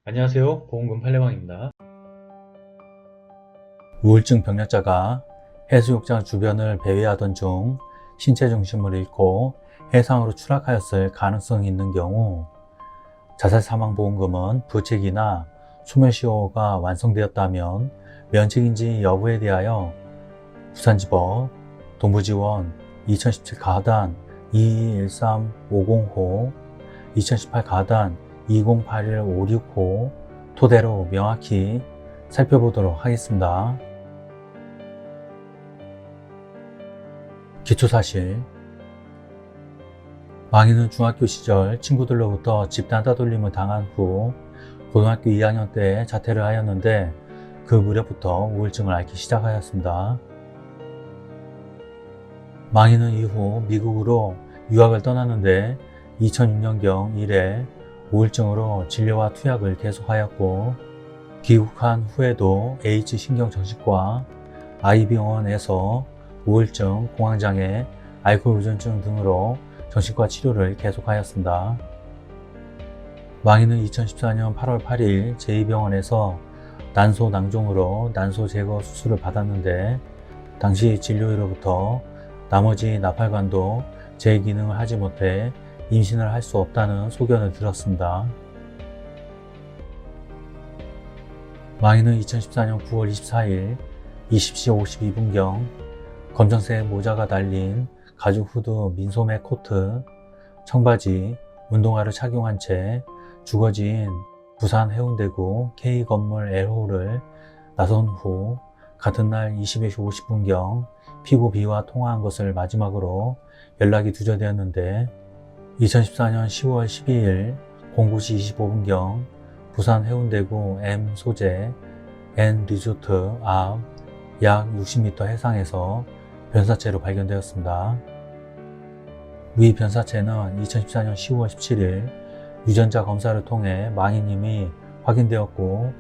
안녕하세요. 보험금 팔례방입니다. 우울증 병력자가 해수욕장 주변을 배회하던 중 신체 중심을 잃고 해상으로 추락하였을 가능성이 있는 경우 자살사망보험금은 부책이나 소멸시효가 완성되었다면 면책인지 여부에 대하여 부산지법 동부지원 2017 가단 2213505 2018 가단 2081565 토대로 명확히 살펴보도록 하겠습니다. 기초사실. 망인은 중학교 시절 친구들로부터 집단 따돌림을 당한 후 고등학교 2학년 때 자퇴를 하였는데 그 무렵부터 우울증을 앓기 시작하였습니다. 망인은 이후 미국으로 유학을 떠났는데 2006년경 이래 우울증으로 진료와 투약을 계속하였고 귀국한 후에도 H신경정신과, 아이병원에서 우울증, 공황장애, 알코올 의존증 등으로 정신과 치료를 계속하였습니다. 망인은 2014년 8월 8일 제2병원에서 난소 낭종으로 난소 제거 수술을 받았는데 당시 진료의로부터 나머지 나팔관도 제 기능을 하지 못해 임신을 할 수 없다는 소견을 들었습니다. 망인은 2014년 9월 24일 20시 52분경 검정색 모자가 달린 가죽 후드 민소매 코트, 청바지, 운동화를 착용한 채 주거지인 부산 해운대구 K건물 L호를 나선 후 같은 날 21시 50분경 피고 B와 통화한 것을 마지막으로 연락이 두절되었는데 2014년 10월 12일 09시 25분경 부산 해운대구 M 소재 N 리조트 앞 약 60m 해상에서 변사체로 발견되었습니다. 위 변사체는 2014년 10월 17일 유전자 검사를 통해 망인임이 확인되었고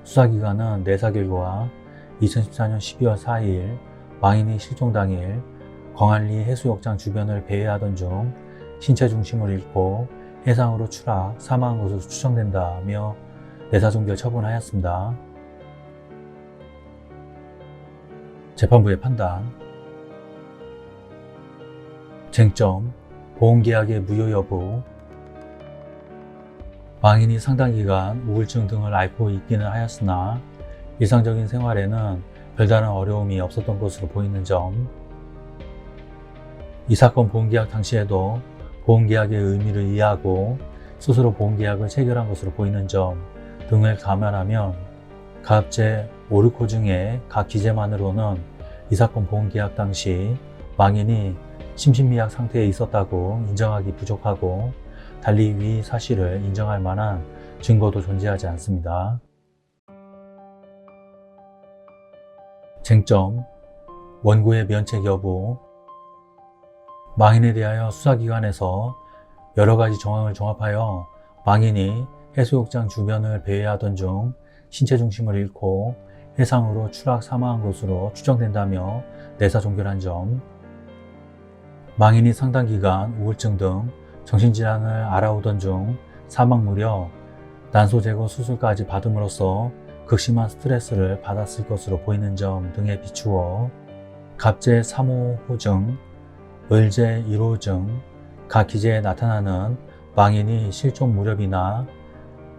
수사기관은 내사 결과 2014년 12월 4일 망인이 실종 당일 광안리 해수욕장 주변을 배회하던 중 신체 중심을 잃고 해상으로 추락, 사망한 것으로 추정된다며 내사종결 처분하였습니다. 재판부의 판단. 쟁점, 보험계약의 무효 여부. 망인이 상당 기간 우울증 등을 앓고 있기는 하였으나 일상적인 생활에는 별다른 어려움이 없었던 것으로 보이는 점, 이 사건 보험계약 당시에도 보험계약의 의미를 이해하고 스스로 보험계약을 체결한 것으로 보이는 점 등을 감안하면 각 제5류코 중에 각 기재만으로는 이 사건 보험계약 당시 망인이 심신미약 상태에 있었다고 인정하기 부족하고 달리 위 사실을 인정할 만한 증거도 존재하지 않습니다. 쟁점, 원고의 면책 여부. 망인에 대하여 수사기관에서 여러가지 정황을 종합하여 망인이 해수욕장 주변을 배회하던 중 신체 중심을 잃고 해상으로 추락 사망한 것으로 추정된다며 내사 종결한 점, 망인이 상당 기간 우울증 등 정신질환을 앓아오던 중 사망 무렵 난소 제거 수술까지 받음으로써 극심한 스트레스를 받았을 것으로 보이는 점 등에 비추어 갑제 3호호증, 을제 1호증, 각 기재에 나타나는 망인이 실종 무렵이나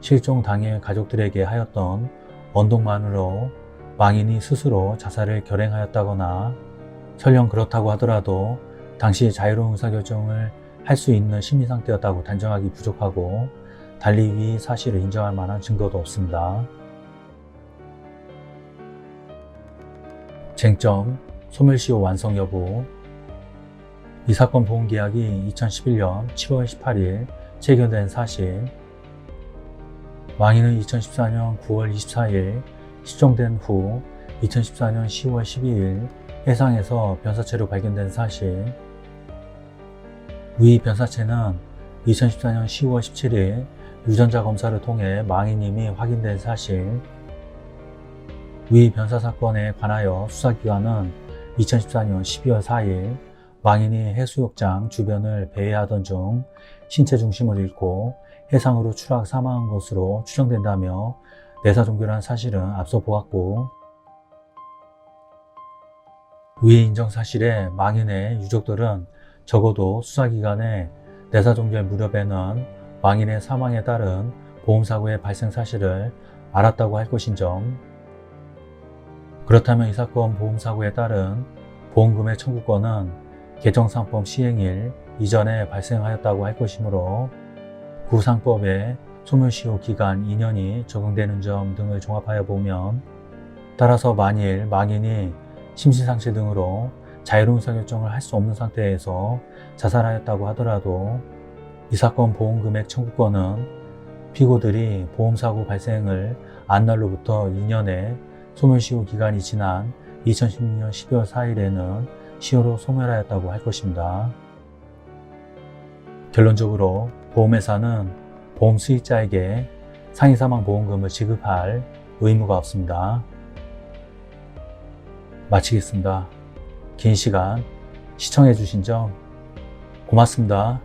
실종 당일 가족들에게 하였던 언동만으로 망인이 스스로 자살을 결행하였다거나 설령 그렇다고 하더라도 당시 자유로운 의사결정을 할 수 있는 심리상태였다고 단정하기 부족하고 달리 위 사실을 인정할 만한 증거도 없습니다. 쟁점, 소멸시효 완성 여부. 이 사건 보험계약이 2011년 7월 18일 체결된 사실, 망인은 2014년 9월 24일 실종된 후 2014년 10월 12일 해상에서 변사체로 발견된 사실, 위 변사체는 2014년 10월 17일 유전자 검사를 통해 망인임이 확인된 사실, 위 변사 사건에 관하여 수사기관은 2014년 12월 4일 망인이 해수욕장 주변을 배회하던 중 신체 중심을 잃고 해상으로 추락 사망한 것으로 추정된다며 내사종결한 사실은 앞서 보았고, 위의 인정 사실에 망인의 유족들은 적어도 수사기관에 내사종결 무렵에는 망인의 사망에 따른 보험사고의 발생 사실을 알았다고 할 것인 점, 그렇다면 이 사건 보험사고에 따른 보험금의 청구권은 개정상법 시행일 이전에 발생하였다고 할 것이므로 구상법에 소멸시효 기간 2년이 적용되는 점 등을 종합하여 보면, 따라서 만일 망인이 심신상실 등으로 자유로운 의사결정을 할 수 없는 상태에서 자살하였다고 하더라도 이 사건 보험금액 청구권은 피고들이 보험사고 발생을 안 날로부터 2년의 소멸시효 기간이 지난 2016년 12월 4일에는 시효로 소멸하였다고 할 것입니다. 결론적으로 보험회사는 보험 수익자에게 상해사망보험금을 지급할 의무가 없습니다. 마치겠습니다. 긴 시간 시청해 주신 점 고맙습니다.